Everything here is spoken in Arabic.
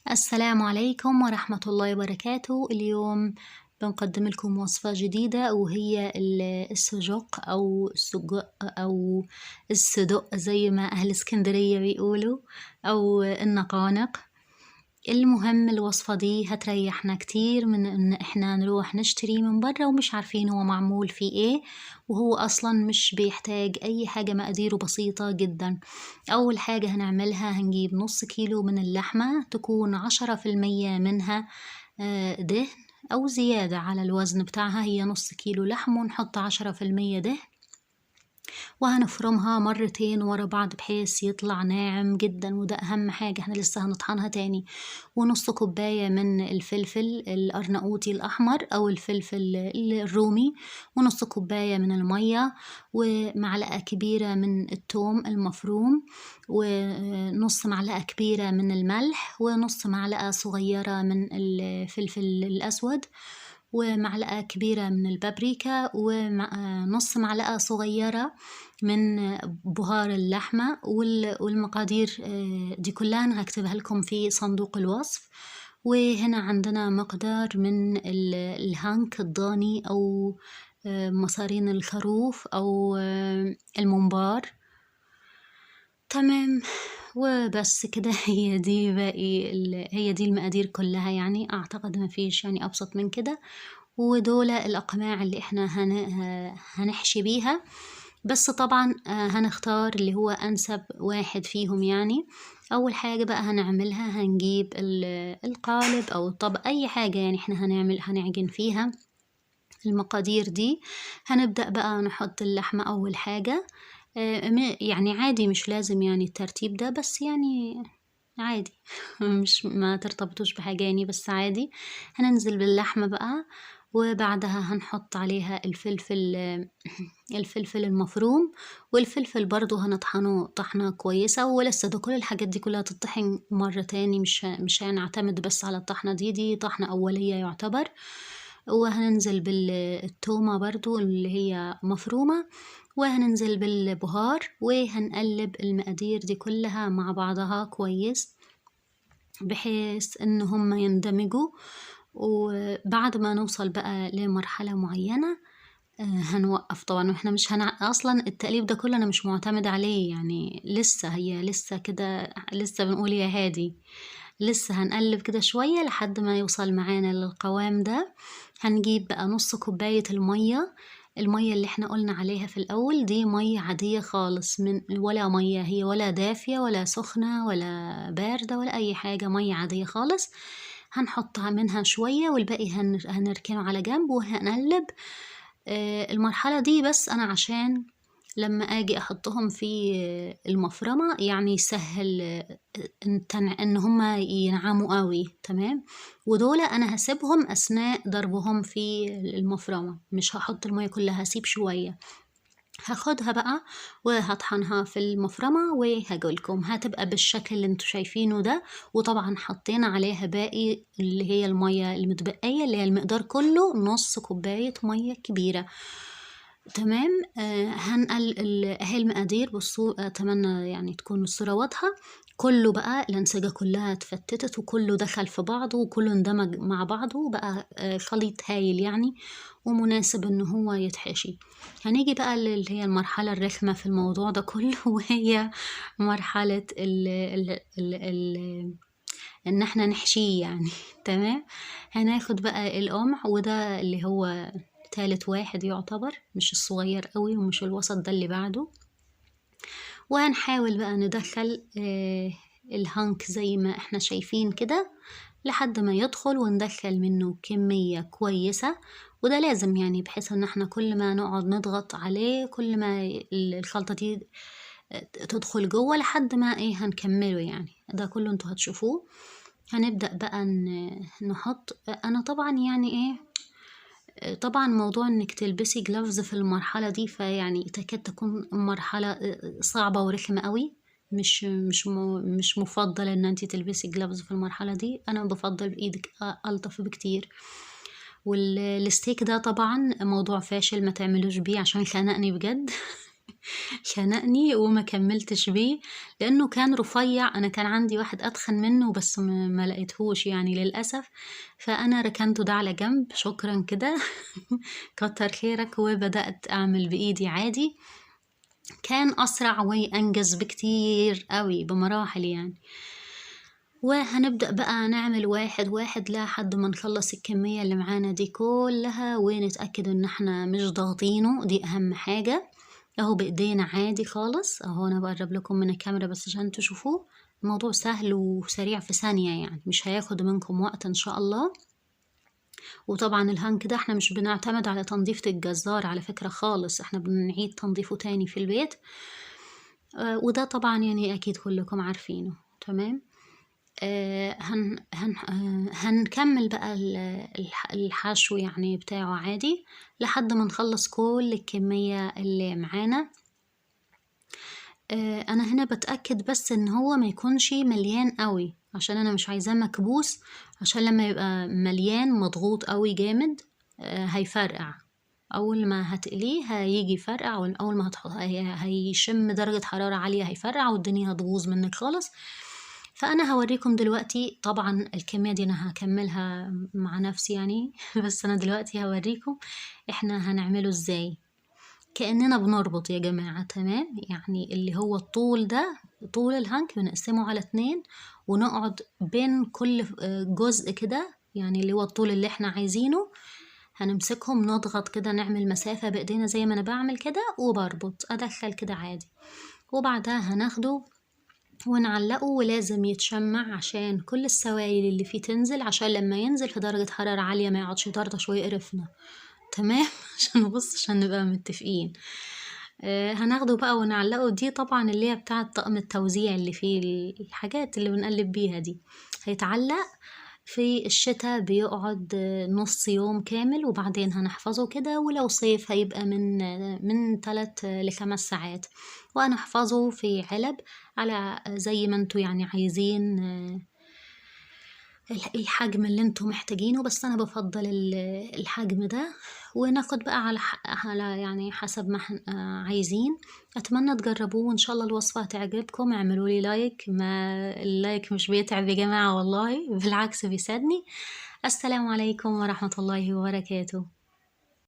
السلام عليكم ورحمة الله وبركاته. اليوم بنقدم لكم وصفة جديدة وهي السجق أو السجق أو الصدق زي ما أهل اسكندرية بيقولوا، أو النقانق. المهم الوصفة دي هتريحنا كتير من إن إحنا نروح نشتري من برا ومش عارفين هو معمول فيه إيه، وهو أصلا مش بيحتاج أي حاجة، مقاديره بسيطة جدا. أول حاجة هنعملها هنجيب نص كيلو من اللحمة، تكون 10% منها دهن أو زيادة على الوزن بتاعها. هي نص كيلو لحم ونحط 10% دهن، وهنفرمها مرتين ورا بعض بحيث يطلع ناعم جدا، وده أهم حاجة، احنا لسه هنطحنها تاني. ونص كوباية من الفلفل الأرناؤوطي الأحمر أو الفلفل الرومي، ونص كوباية من المية، ومعلقة كبيرة من الثوم المفروم، ونص معلقة كبيرة من الملح، ونص معلقة صغيرة من الفلفل الأسود، ومعلقة كبيرة من البابريكا، ونص معلقة صغيرة من بهار اللحمة. والمقادير دي كلها أنا هكتبها لكم في صندوق الوصف. وهنا عندنا مقدار من الهانك الضاني أو مصارين الخروف أو الممبار. تمام، وبس كده. هي دي المقادير كلها، يعني أعتقد ما فيش يعني أبسط من كده. ودول الأقماع اللي إحنا هنحشي بيها، بس طبعا هنختار اللي هو أنسب واحد فيهم يعني. أول حاجة بقى هنعملها هنجيب القالب أو الطبق، أي حاجة يعني إحنا هنعجن فيها المقادير دي. هنبدأ بقى نحط اللحمة أول حاجة، يعني عادي، مش لازم يعني الترتيب ده، بس يعني عادي. مش ما ترتبطوش بحاجة يعني، بس عادي. هننزل باللحمة بقى، وبعدها هنحط عليها الفلفل المفروم، والفلفل برضو هنطحنه طحنة كويسة. ولسه ده كل الحاجات دي كلها تطحن مرة تاني، مش هنعتمد بس على الطحنة دي طحنة أولية يعتبر. وهننزل بالتومة برضو اللي هي مفرومة، وهننزل بالبهار، وهنقلب المقادير دي كلها مع بعضها كويس بحيث ان هم يندمجوا. وبعد ما نوصل بقى لمرحلة معينة هنوقف طبعا. واحنا مش اصلا التقليب ده كله انا مش معتمد عليه يعني، هي لسه كده، لسه بنقول يا هادي. لسه هنقلب كده شوية لحد ما يوصل معانا للقوام ده. هنجيب بقى نص كوباية المية اللي احنا قلنا عليها في الأول، دي مية عادية خالص، من ولا مية هي ولا دافية ولا سخنة ولا باردة ولا أي حاجة، مية عادية خالص. هنحط منها شوية والباقي هنركنه على جنب وهنقلب. المرحلة دي بس أنا عشان لما أجي أحطهم في المفرمة يعني يسهل إن هما ينعموا قوي. تمام، ودول أنا هسيبهم أثناء ضربهم في المفرمة، مش هحط المية كلها، هسيب شوية. هاخدها بقى وهطحنها في المفرمة وهقولكم هتبقى بالشكل اللي انتوا شايفينه ده. وطبعا حطينا عليها باقي اللي هي المية المتبقية، اللي هي المقدار كله نص كوباية مية كبيرة. تمام. هنقل اهي المقادير، بصوا اتمنى يعني تكون الصورة واضحة. كله بقى الأنسجة كلها اتفتتت وكله دخل في بعضه وكله اندمج مع بعضه بقى، خليط هايل يعني ومناسب ان هو يتحشي. هنيجي بقى اللي هي المرحلة الرخمة في الموضوع ده كله وهي مرحلة ال ان احنا نحشيه يعني. تمام، هناخد بقى القمع، وده اللي هو تالت واحد يعتبر، مش الصغير قوي ومش الوسط، ده اللي بعده. وهنحاول بقى ندخل الهانك زي ما احنا شايفين كده لحد ما يدخل، وندخل منه كمية كويسة. وده لازم يعني بحيث ان احنا كل ما نقعد نضغط عليه كل ما الخلطة دي تدخل جوه لحد ما ايه هنكمله يعني. ده كله انتوا هتشوفوه. هنبدأ بقى نحط. انا طبعا يعني ايه، طبعا موضوع انك تلبسي جلافز في المرحلة دي فيعني تكاد تكون مرحلة صعبة ورخمة قوي. مش مفضل ان انت تلبسي جلافز في المرحلة دي، انا بفضل بايدك الطف بكتير. والستيك ده طبعا موضوع فاشل، ما تعملوش بيه عشان خنقني بجد. خنقني وما كملتش بيه لأنه كان رفيع. أنا كان عندي واحد أتخن منه بس ما لقيتهوش يعني للأسف، فأنا ركنته ده على جنب. شكرا كده. كتر خيرك. وبدأت أعمل بإيدي عادي، كان أسرع وأنجز بكتير قوي بمراحل يعني. وهنبدأ بقى نعمل واحد واحد لحد ما نخلص الكمية اللي معانا دي كلها، ونتأكد ان احنا مش ضاغطينه، دي اهم حاجة. اهو بايدينا عادي خالص، اهو انا بقرب لكم من الكاميرا بس عشان تشوفوه. الموضوع سهل وسريع في ثانية يعني، مش هياخد منكم وقت ان شاء الله. وطبعا الهانك ده احنا مش بنعتمد على تنظيفة الجزار على فكرة خالص، احنا بنعيد تنظيفه تاني في البيت. وده طبعا يعني اكيد كلكم عارفينه. تمام. هنكمل بقى الحشو يعني بتاعه عادي لحد ما نخلص كل الكمية اللي معانا. انا هنا بتأكد بس ان هو ما يكونش مليان قوي، عشان انا مش عايزاه مكبوس، عشان لما يبقى مليان مضغوط قوي جامد هيفرقع. اول ما هتقليه هيجي يفرقع، واول ما هيشم درجة حرارة عالية هيفرقع والدنيا هتبوظ منك خالص. فانا هوريكم دلوقتي، طبعا الكمية دي انا هكملها مع نفسي يعني. بس انا دلوقتي هوريكم احنا هنعمله ازاي. كأننا بنربط يا جماعة. تمام. يعني اللي هو الطول ده، طول الهانك بنقسمه على 2، ونقعد بين كل جزء كده، يعني اللي هو الطول اللي احنا عايزينه هنمسكهم نضغط كده، نعمل مسافة بإيدينا زي ما أنا بعمل كده، وبربط أدخل كده عادي. وبعدها هناخده ونعلقه، ولازم يتشمع عشان كل السوائل اللي فيه تنزل، عشان لما ينزل في درجة حرارة عالية ما يقعدش يطرطش ويقرفنا. تمام. عشان نبقى متفقين. هناخده بقى ونعلقه. دي طبعا اللي هي بتاعة طقم التوزيع اللي فيه الحاجات اللي بنقلب بيها دي، هيتعلق في الشتاء بيقعد نص يوم كامل، وبعدين هنحفظه كده. ولو صيف هيبقى من 3 ل5 ساعات. وانا احفظه في علب على زي ما انتوا يعني عايزين الحجم اللي انتوا محتاجينه، بس انا بفضل الحجم ده. وناخد بقى على يعني حسب ما عايزين. اتمنى تجربوه وان شاء الله الوصفة هتعجبكم. اعملوا لي لايك، ما اللايك مش بيتعب يا جماعة والله، بالعكس بيساعدني. السلام عليكم ورحمة الله وبركاته.